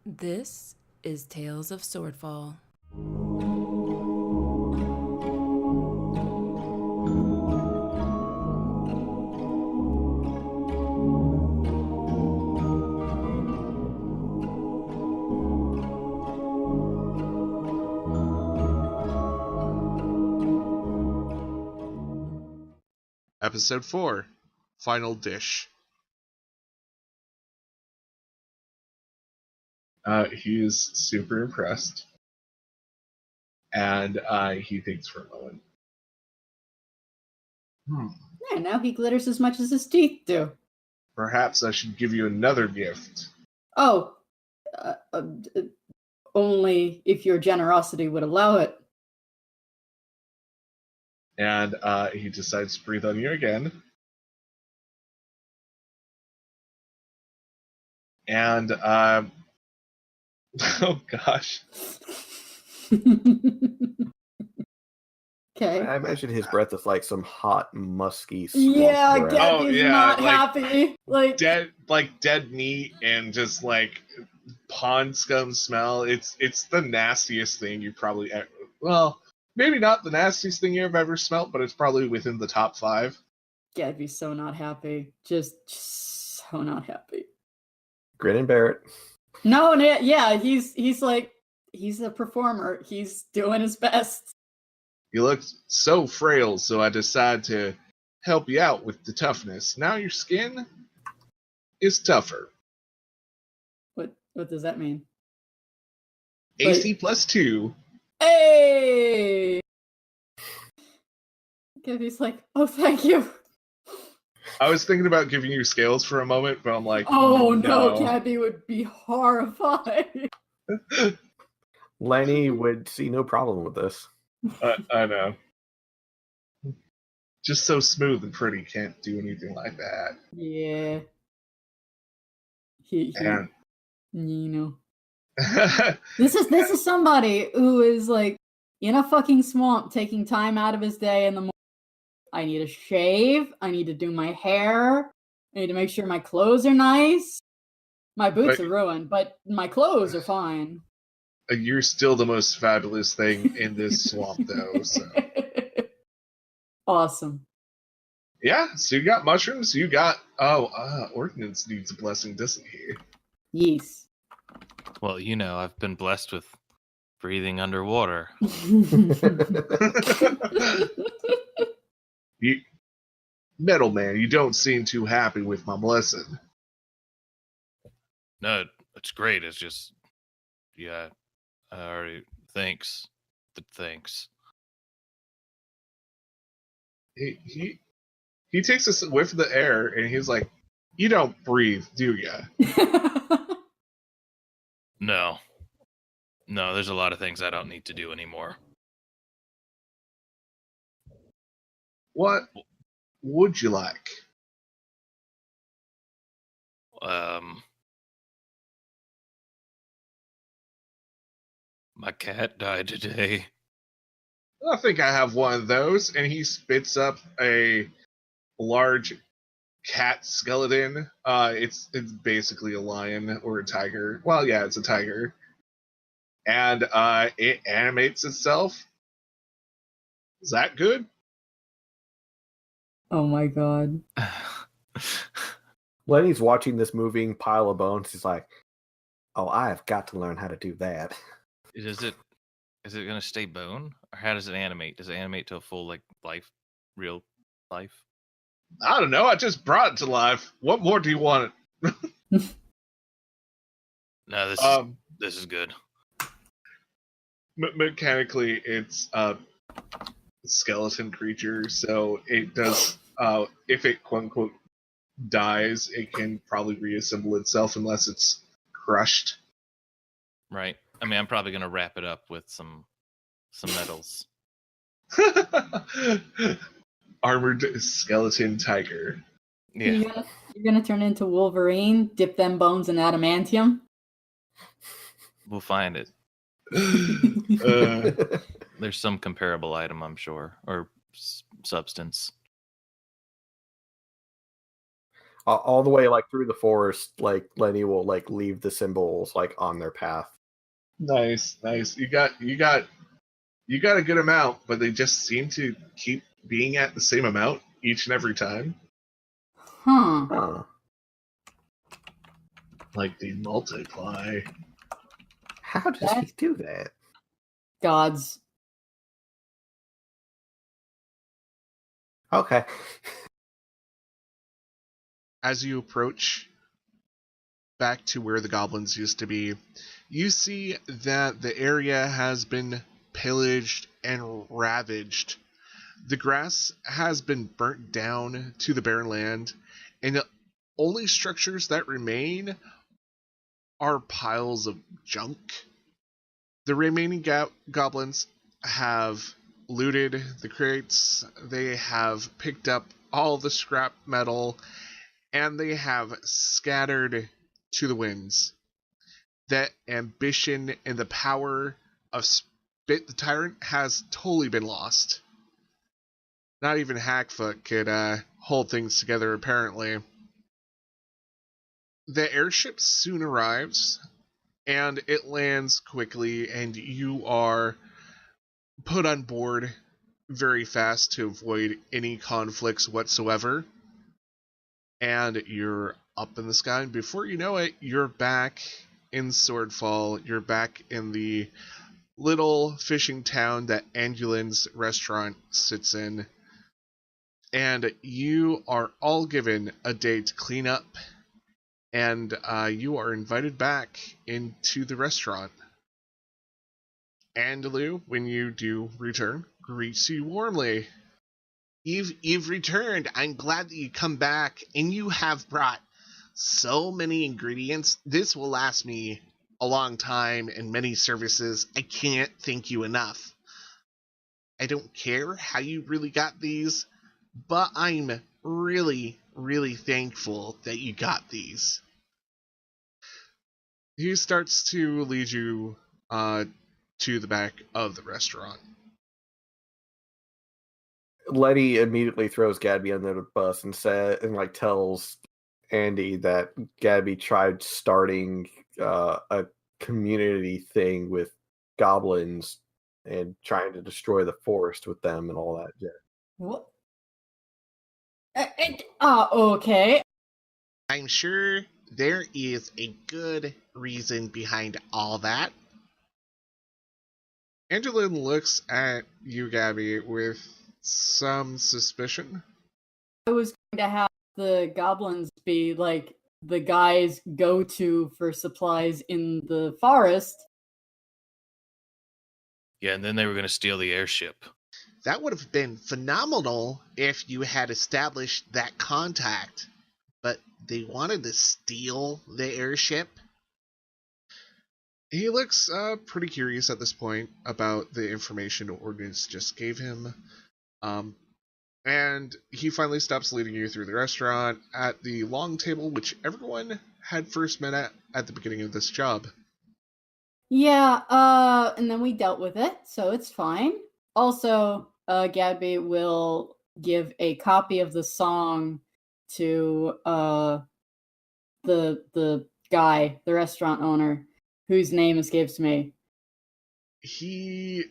This is Tales of Swordfall. Episode 4, Final Dish. He is super impressed. And he thinks for a moment. Yeah, now he glitters as much as his teeth do. Perhaps I should give you another gift. Oh, only if your generosity would allow it. And he decides to breathe on you again. And, oh gosh. Okay. I imagine his breath is like some hot, musky swamp Yeah, breath. Gadbee's not happy. Dead meat and just like pond scum smell. It's the nastiest thing you probably ever, well, maybe not the nastiest thing you've ever smelt, but it's probably within the top 5. Gadbee's so not happy. Just so not happy. Grin and bear it. No, yeah, he's like, he's a performer. He's doing his best. You look so frail, so I decided to help you out with the toughness. Now your skin is tougher. What does that mean? AC plus 2. Hey! Gadbee's like, oh, thank you. I was thinking about giving you scales for a moment, but I'm like, oh no, Gadbee would be horrified. Lenny would see no problem with this. I know. Just so smooth and pretty, can't do anything like that. Yeah. He And you know. This is somebody who is like in a fucking swamp taking time out of his day in the morning. I need a shave. I need to do my hair. I need to make sure my clothes are nice. My boots are ruined, but my clothes are fine. You're still the most fabulous thing in this swamp, though. So. Awesome. Yeah, so you got mushrooms. You got Ordinance needs a blessing, doesn't he? Yes. Well, you know, I've been blessed with breathing underwater. Metal Man, you don't seem too happy with my blessing. No, it's great. It's just, yeah, I already thanks. But thanks. He takes a whiff of the air and he's like, "You don't breathe, do ya?" No, there's a lot of things I don't need to do anymore. What would you like? My cat died today. I think I have one of those, and he spits up a large cat skeleton. It's basically a lion or a tiger. Well, yeah, it's a tiger, and it animates itself. Is that good? Oh my god. Lenny's watching this moving pile of bones. He's like, "Oh, I have got to learn how to do that." Is it going to stay bone, or how does it animate? Does it animate to a full life, real life? I don't know. I just brought it to life. What more do you want? No, this is good. Mechanically, it's a skeleton creature, so it does. If it quote unquote dies, it can probably reassemble itself unless it's crushed. Right. I mean, I'm probably going to wrap it up with some metals. Armored skeleton tiger. Yeah. You're gonna turn into Wolverine, dip them bones in adamantium. We'll find it. There's some comparable item, I'm sure, or substance. All the way like through the forest, like Lenny will like leave the symbols like on their path. Nice. You got a good amount, but they just seem to keep being at the same amount each and every time. Huh. Like they multiply. How does he do that? Gods. Okay. As you approach back to where the goblins used to be, you see that the area has been pillaged and ravaged. The grass has been burnt down to the barren land, and the only structures that remain are piles of junk. The remaining goblins have looted the crates, they have picked up all the scrap metal, and they have scattered to the winds. That ambition and the power of Spit the Tyrant has totally been lost. Not even Hackfoot could hold things together, apparently. The airship soon arrives, and it lands quickly, and you are put on board very fast to avoid any conflicts whatsoever. And you're up in the sky, and before you know it, you're back in Swordfall. You're back in the little fishing town that Andulin's restaurant sits in. And you are all given a day to clean up, and you are invited back into the restaurant. Andulin, when you do return, greets you warmly. You've returned. I'm glad that you come back, and you have brought so many ingredients. This will last me a long time and many services. I can't thank you enough. I don't care how you really got these, but I'm really, really thankful that you got these. He starts to lead you to the back of the restaurant. Lenny immediately throws Gadbee under the bus and tells Andy that Gadbee tried starting a community thing with goblins and trying to destroy the forest with them and all that. Yeah. What? Okay. I'm sure there is a good reason behind all that. Andulin looks at you, Gadbee, with some suspicion. I was going to have the goblins be like the guys' go-to for supplies in the forest. Yeah, and then they were going to steal the airship. That would have been phenomenal if you had established that contact, but they wanted to steal the airship. He looks pretty curious at this point about the information Ordinance just gave him. And he finally stops leading you through the restaurant at the long table which everyone had first met at the beginning of this job. Yeah, and then we dealt with it, so it's fine. Also, Gadbee will give a copy of the song to the guy, the restaurant owner, whose name escapes me. He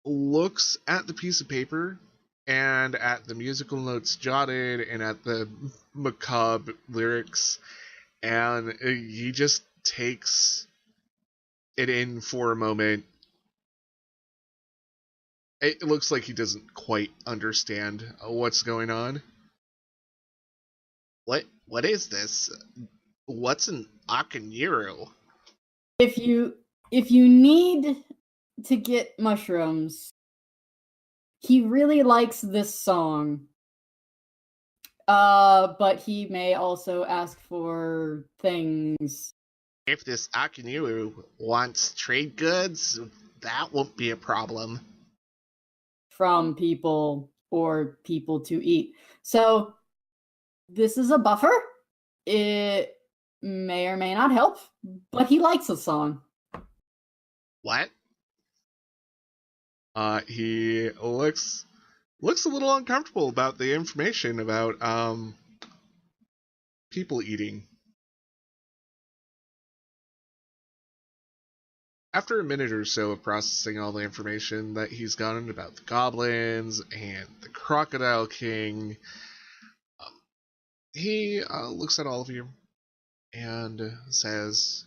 looks at the piece of paper and at the musical notes jotted and at the macabre lyrics, and he just takes it in for a moment. It looks like he doesn't quite understand what's going on. What is this? What's an Akaniru? If you need to get mushrooms, he really likes this song. But he may also ask for things. If this Akaniru wants trade goods, that won't be a problem. From people or people to eat. So this is a buffer. It may or may not help, but he likes the song. What? He looks a little uncomfortable about the information about people eating. After a minute or so of processing all the information that he's gotten about the goblins and the Crocodile King, he looks at all of you and says,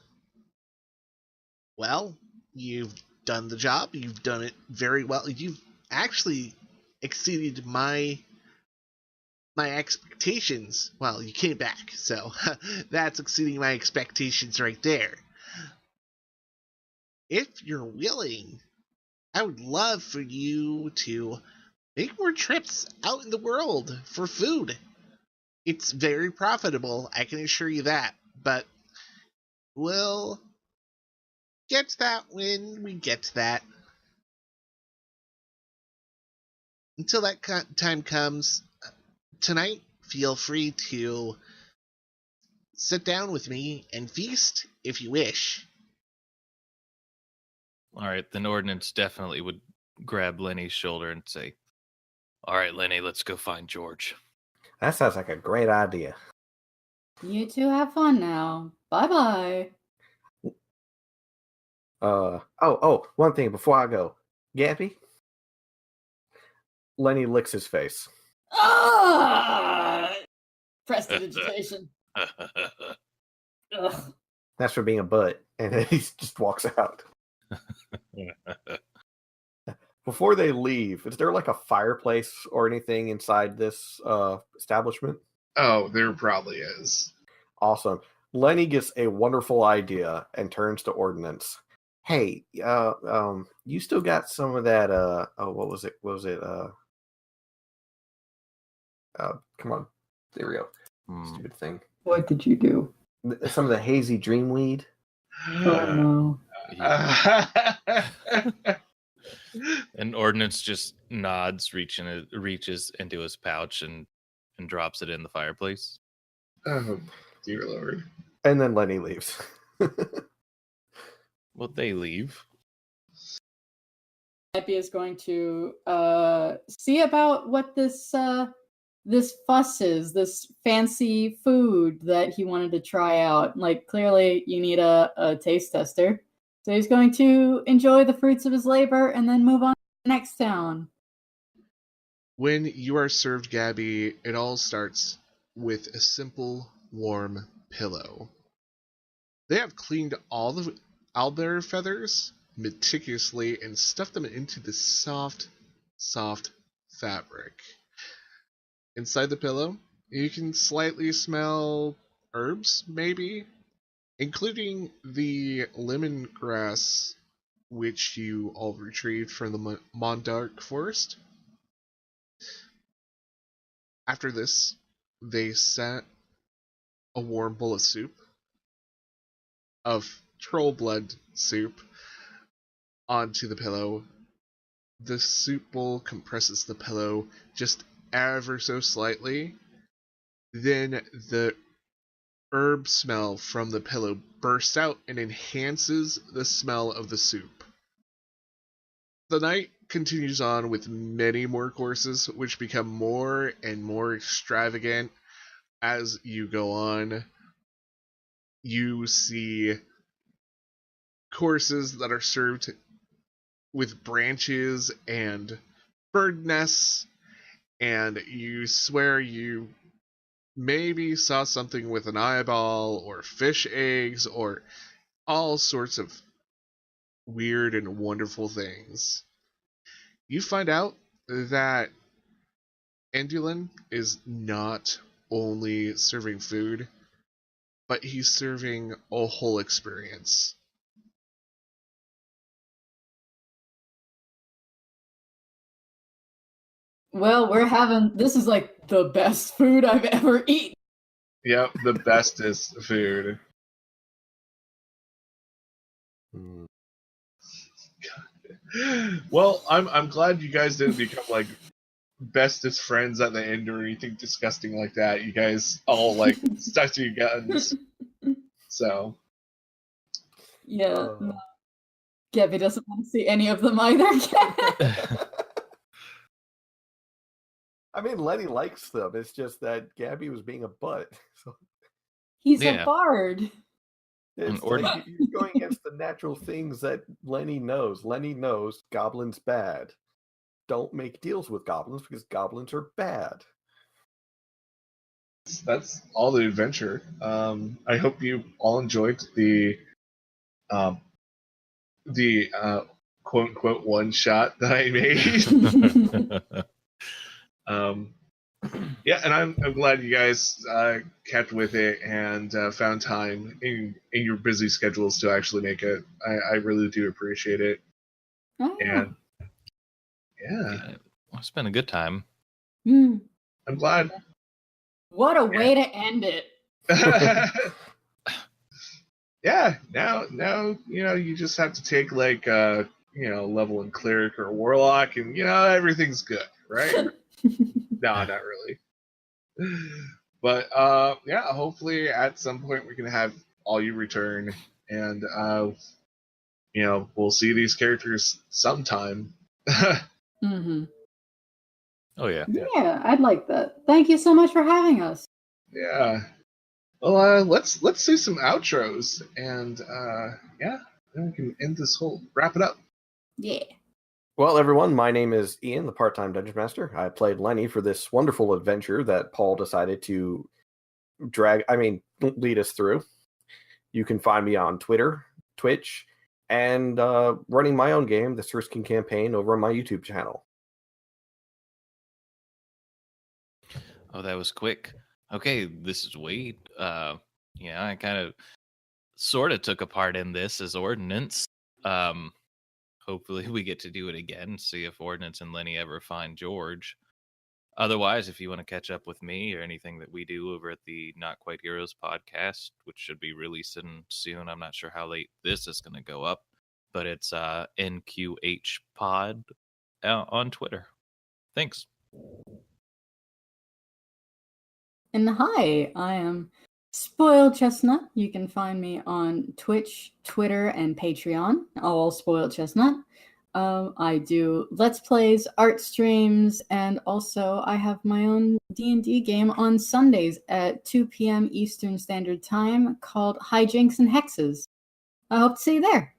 well, you've done the job. You've done it very well. You've actually exceeded my expectations. Well, you came back, so that's exceeding my expectations right there. If you're willing, I would love for you to make more trips out in the world for food. It's very profitable, I can assure you that, but we'll get to that when we get to that. Until that time comes, tonight, feel free to sit down with me and feast if you wish. All right, then Ordinance definitely would grab Lenny's shoulder and say, all right, Lenny, let's go find George. That sounds like a great idea. You two have fun now. Bye-bye. One thing before I go. Gadbee? Lenny licks his face. Ah! Prestidigitation. Ugh. That's for being a butt. And then he just walks out. Before they leave, is there like a fireplace or anything inside this establishment? Oh, there probably is. Awesome. Lenny gets a wonderful idea and turns to Ordinance. Hey, you still got some of that what was it? Come on. There we go. Stupid thing. What did you do? Some of the hazy dreamweed. Oh no. And Ordinance just nods, reaches into his pouch and drops it in the fireplace. Oh, dear Lord. And then Lenny leaves. Well, they leave. Gadbee is going to see about what this fuss is, this fancy food that he wanted to try out. Like, clearly you need a taste tester. So he's going to enjoy the fruits of his labor and then move on to the next town. When you are served, Gadbee, it all starts with a simple, warm pillow. They have cleaned all the owlbear feathers meticulously and stuffed them into the soft fabric. Inside the pillow, you can slightly smell herbs, maybe, including the lemongrass, which you all retrieved from the Mondark Forest. After this, they set a warm bowl of soup, of troll blood soup, onto the pillow. The soup bowl compresses the pillow just ever so slightly. Then the herb smell from the pillow bursts out and enhances the smell of the soup. The night continues on with many more courses, which become more and more extravagant as you go on. You see courses that are served with branches and bird nests, and you swear you maybe saw something with an eyeball or fish eggs or all sorts of weird and wonderful things. You find out that Andulin is not only serving food, but he's serving a whole experience. Well, this is like the best food I've ever eaten. Yep, the bestest food. Well, I'm glad you guys didn't become like bestest friends at the end or anything disgusting like that. You guys all like stuck to your guns. So Yeah. No. Gadbee doesn't want to see any of them either. I mean, Lenny likes them. It's just that Gadbee was being a butt. So He's Yeah. a bard. It's Or- like you're going against the natural things that Lenny knows. Lenny knows goblins bad. Don't make deals with goblins because goblins are bad. That's all the adventure. I hope you all enjoyed the quote unquote one shot that I made. Yeah, and I'm glad you guys kept with it and found time in your busy schedules to actually make it. I really do appreciate it. Oh. And yeah, It's been a good time. Mm. I'm glad. What a way to end it. Yeah, now you just have to take like level in cleric or warlock, and everything's good, right? No, not really. But yeah, hopefully at some point we can have all you return, and we'll see these characters sometime. Mm-hmm. Oh yeah. Yeah, I'd like that. Thank you so much for having us. Yeah. Well, let's do some outros, and yeah, then we can end this whole wrap it up. Yeah. Well, everyone, my name is Ian, the part-time Dungeon Master. I played Lenny for this wonderful adventure that Paul decided to lead us through. You can find me on Twitter, Twitch, and running my own game, the Serskin Campaign, over on my YouTube channel. Oh, that was quick. Okay, this is Wade. I kind of sort of took a part in this as Ordinance. Hopefully we get to do it again, see if Ordinance and Lenny ever find George. Otherwise, if you want to catch up with me or anything that we do over at the Not Quite Heroes podcast, which should be releasing soon, I'm not sure how late this is going to go up, but it's NQH Pod on Twitter. Thanks. And hi, I am Spoiled Chestnut. You can find me on Twitch, Twitter, and Patreon, all Spoiled Chestnut. I do Let's Plays, art streams, and also I have my own D&D game on Sundays at 2 p.m. Eastern Standard Time called Hijinks and Hexes. I hope to see you there.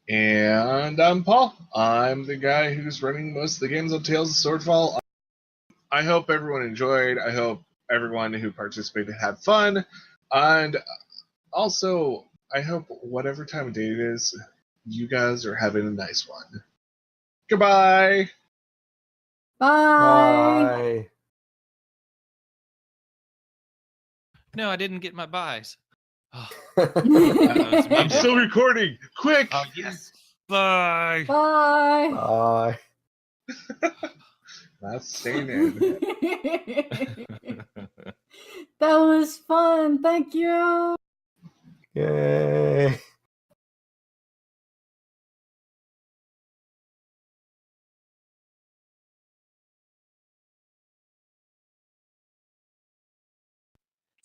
And I'm Paul. I'm the guy who's running most of the games on Tales of Swordfall. I hope everyone enjoyed. I hope everyone who participated had fun. And also, I hope whatever time of day it is, you guys are having a nice one. Goodbye! Bye! Bye. No, I didn't get my buys. Oh, I'm still recording! Quick! oh yes. Bye. Bye! Bye. That's staying in. That was fun. Thank you. Yay.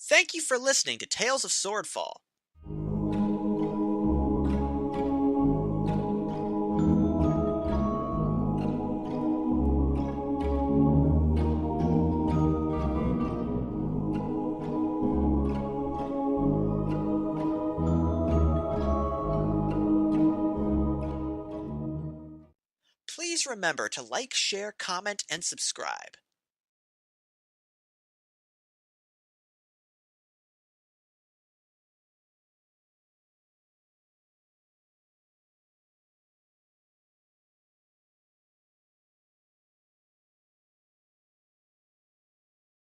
Thank you for listening to Tales of Swordfall. Please remember to like, share, comment, and subscribe.